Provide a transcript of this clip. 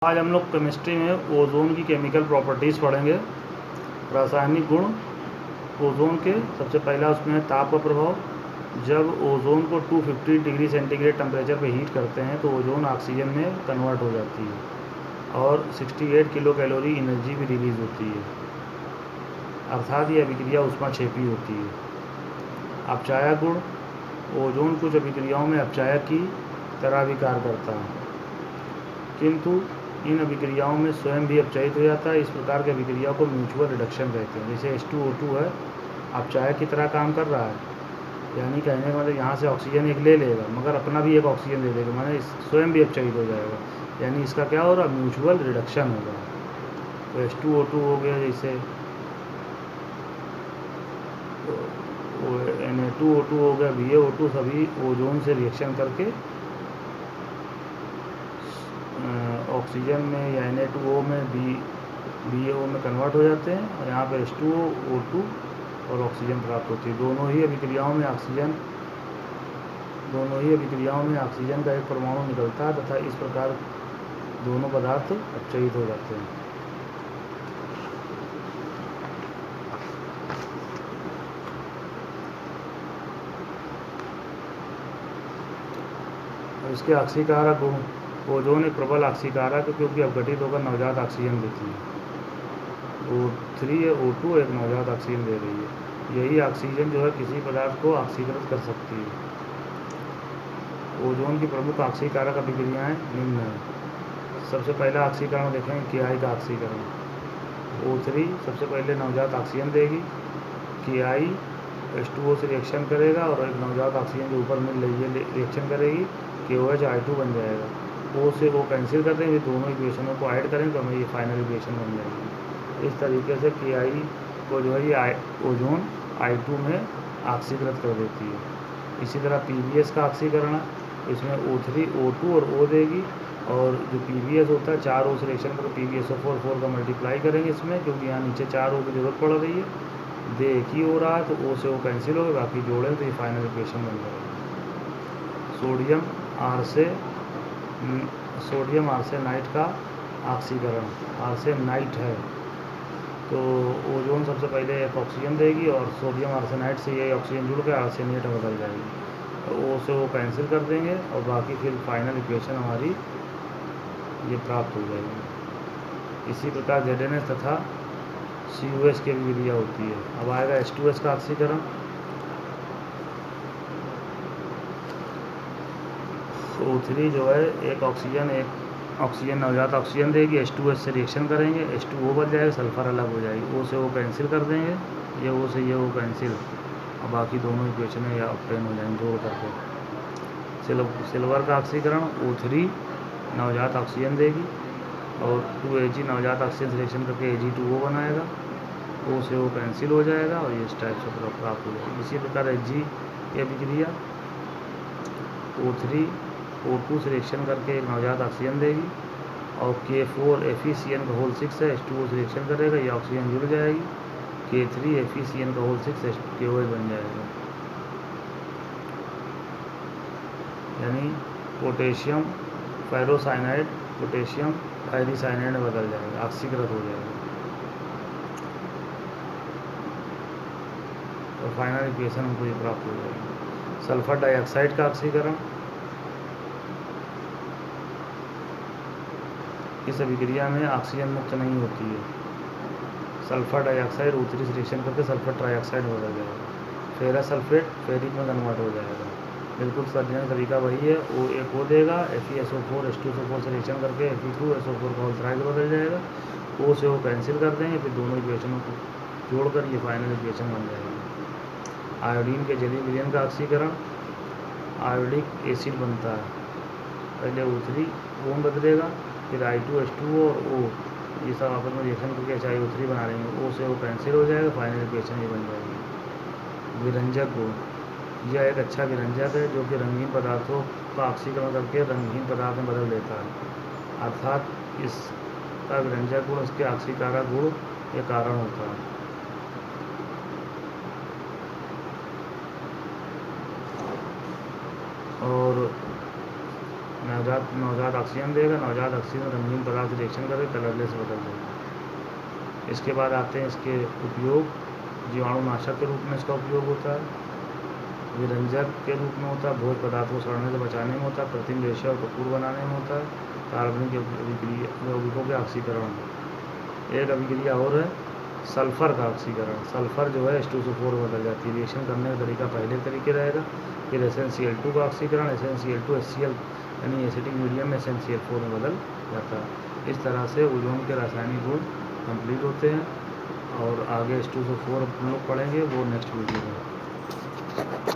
आज हम लोग केमिस्ट्री में ओजोन की केमिकल प्रॉपर्टीज़ पढ़ेंगे। रासायनिक गुण ओजोन के। सबसे पहला उसमें है ताप का प्रभाव। जब ओजोन को 250 डिग्री सेंटीग्रेड टेम्परेचर पे हीट करते हैं तो ओजोन ऑक्सीजन में कन्वर्ट हो जाती है और 68 किलो कैलोरी एनर्जी भी रिलीज़ होती है, अर्थात यह अभिक्रिया ऊष्माक्षेपी होती है। अपचायक गुण ओजोन कुछ अभिक्रियाओं में अपचायक की तरह भी कार्य करता है, किंतु इन अभिक्रियाओं में स्वयं भी अपचयित हो जाता है। इस प्रकार की अभिक्रिया को म्यूचुअल रिडक्शन कहते हैं। जैसे H2O2 है, अपचायक की तरह काम कर रहा है, यानी कहने का मतलब यहाँ से ऑक्सीजन एक ले लेगा मगर अपना भी एक ऑक्सीजन दे देगा, माने स्वयं भी अपचयित हो जाएगा, यानी इसका क्या हो रहा है, म्यूचुअल रिडक्शन होगा। तो H2O2 हो गया, जैसे Na2O2 हो गया, BaO2, सभी ओजोन से रिएक्शन करके ऑक्सीजन में या Na2O में BaO में कन्वर्ट हो जाते हैं और यहाँ पर H2O2 और ऑक्सीजन प्राप्त होती है। दोनों ही अभिक्रियाओं में ऑक्सीजन का एक परमाणु निकलता है तथा इस प्रकार दोनों पदार्थ अपचयित हो जाते हैं। इसके ऑक्सीकारक गुण ओजोन एक प्रबल ऑक्सीकारक है क्योंकि अपघटित होकर नवजात ऑक्सीजन देती है। O3 एक नवजात ऑक्सीजन दे रही है। यही ऑक्सीजन जो है किसी पदार्थ को ऑक्सीकृत कर सकती है। ओजोन की प्रमुख ऑक्सीकारक अभिक्रियाएं निम्न हैं। सबसे पहला ऑक्सीकरण देखें, KI का ऑक्सीकरण। O3 सबसे पहले नवजात ऑक्सीजन देगी, KI H2O से रिएक्शन करेगा और एक नवजात ऑक्सीजन जो ऊपर मिल रही है रिएक्शन करेगी, KOH I2 बन जाएगा। O से O कैंसिल कर देंगे, दोनों इक्वेशनों को ऐड करें तो हमें ये फाइनल इक्वेशन बन जाएगी। इस तरीके से KI को जो है ये ओजोन I2 में ऑक्सीकृत कर देती है। इसी तरह PBS का ऑक्सीकरण है, इसमें O3 O2 और O देगी और जो PBS होता है 4 O से रिएक्शन करके PbSO4 का मल्टीप्लाई करेंगे इसमें, क्योंकि यहाँ नीचे 4 O की जरूरत पड़ रही है, दे एक ही हो रहा है तो O से O कैंसिल हो गया, बाकी जोड़ें तो ये फाइनल इक्वेशन बन जाएगी। सोडियम आर्सेनाइड का ऑक्सीकरण, आर्सेनाइट है तो ओजोन सबसे पहले एक ऑक्सीजन देगी और सोडियम आर्सेनाइड से ये ऑक्सीजन जुड़ के आर्सेनेट में बदल जाएगी, तो O से O कैंसिल कर देंगे और बाकी फिर फाइनल इक्वेशन हमारी ये प्राप्त हो जाएगी। इसी प्रकार ZNS तथा COS की अभिक्रिया होती है। अब आएगा H2S का ऑक्सीकरण। O3 जो है एक ऑक्सीजन नवजात ऑक्सीजन देगी, H2S से रिएक्शन करेंगे, H2O बन जाएगा, सल्फर अलग हो जाएगी, O से O कैंसिल कर देंगे, ये O से ये O कैंसिल और बाकी दोनों इक्वेशन या ऑब्टेन हो जाएंगे जोड़ करके। सिल्वर का ऑक्सीकरण O3 नवजात ऑक्सीजन देगी और 2Ag नवजात ऑक्सीजन से रिएक्शन करके Ag2O बनाएगा, O से O कैंसिल हो जाएगा और ये इस टाइप से प्राप्त हो जाएगी। इसी प्रकार Hg की अभिक्रिया O3 O2 से रिएक्शन करके एक नवजात ऑक्सीजन देगी और K4 FeCN6 है, H2O से रिएक्शन करेगा, ये ऑक्सीजन जुड़ जाएगी, K3 FeCN6 KOH बन जाएगा, यानी पोटेशियम फेरोसाइनाइड पोटेशियम फेरिसाइनाइड में बदल जाएगा, ऑक्सीकृत हो जाएगा। तो फाइनल इक्वेशन हमको ये प्राप्त हो जाएगी। सल्फर डाइऑक्साइड का ऑक्सीकरण, इस अभिक्रिया में ऑक्सीजन मुक्त नहीं होती है। सल्फर डाइऑक्साइड O3 से रिएक्शन करके सल्फर ट्राइऑक्साइड हो जाएगा, फेरस सल्फेट फेरिक में कन्वर्ट हो जाएगा। बिल्कुल सर्जन तरीका वही है, O एक O देगा, FeSO4 H2SO4 से रिएक्शन करके Fe2SO4 का होल ट्राइड बदल जाएगा, O से O कैंसिल कर देंगे, फिर दोनों इक्वेशनों को जोड़कर ये फाइनल इक्वेशन बन जाएगी। आयोडीन के जलीय विलयन का ऑक्सीकरण, आयोडिक एसिड बनता है, पहले O3 O बदलेगा, फिर I2 H2O और O ये सब आपस में रिएक्शन करके HiO3 बना लेंगे, O से O कैंसिल हो जाएगा, फाइनल इक्वेशन ये बन जाएगी। विरंजक गुण, यह एक अच्छा विरंजक है जो कि रंगीन पदार्थों का ऑक्सीकरण करके रंगहीन पदार्थ में बदल देता है, अर्थात इसका विरंजक गुण उसके ऑक्सीकारक गुण के कारण होता है। और नवजात ऑक्सीजन देगा, नवजात ऑक्सीजन रंगीन पदार्थ रिएक्शन करके कलरलेस बदल देगा। इसके बाद आते हैं इसके उपयोग। जीवाणुनाशक के रूप में इसका उपयोग होता है, विरंजक के रूप में होता है, भोज्य पदार्थ को सड़ने से बचाने में होता है, कृत्रिम रेशा और कपूर बनाने में होता है, कार्बनिक यौगिकों के ऑक्सीकरण। एक अभिक्रिया और है सल्फ़र का ऑक्सीकरण। सल्फ़र जो है H2SO4 में बदल जाती है। रिएक्शन करने का तरीका पहले तरीके रहेगा। फिर SnCl2 का ऑक्सीकरण, SnCl2 HCl यानी एसिटिक मीडियम में SnCl4 में बदल जाता है। इस तरह से ओजोन के रासायनिक गुण कंप्लीट होते हैं और आगे H2SO4 हम लोग पढ़ेंगे, वो नेक्स्ट वीडियो में।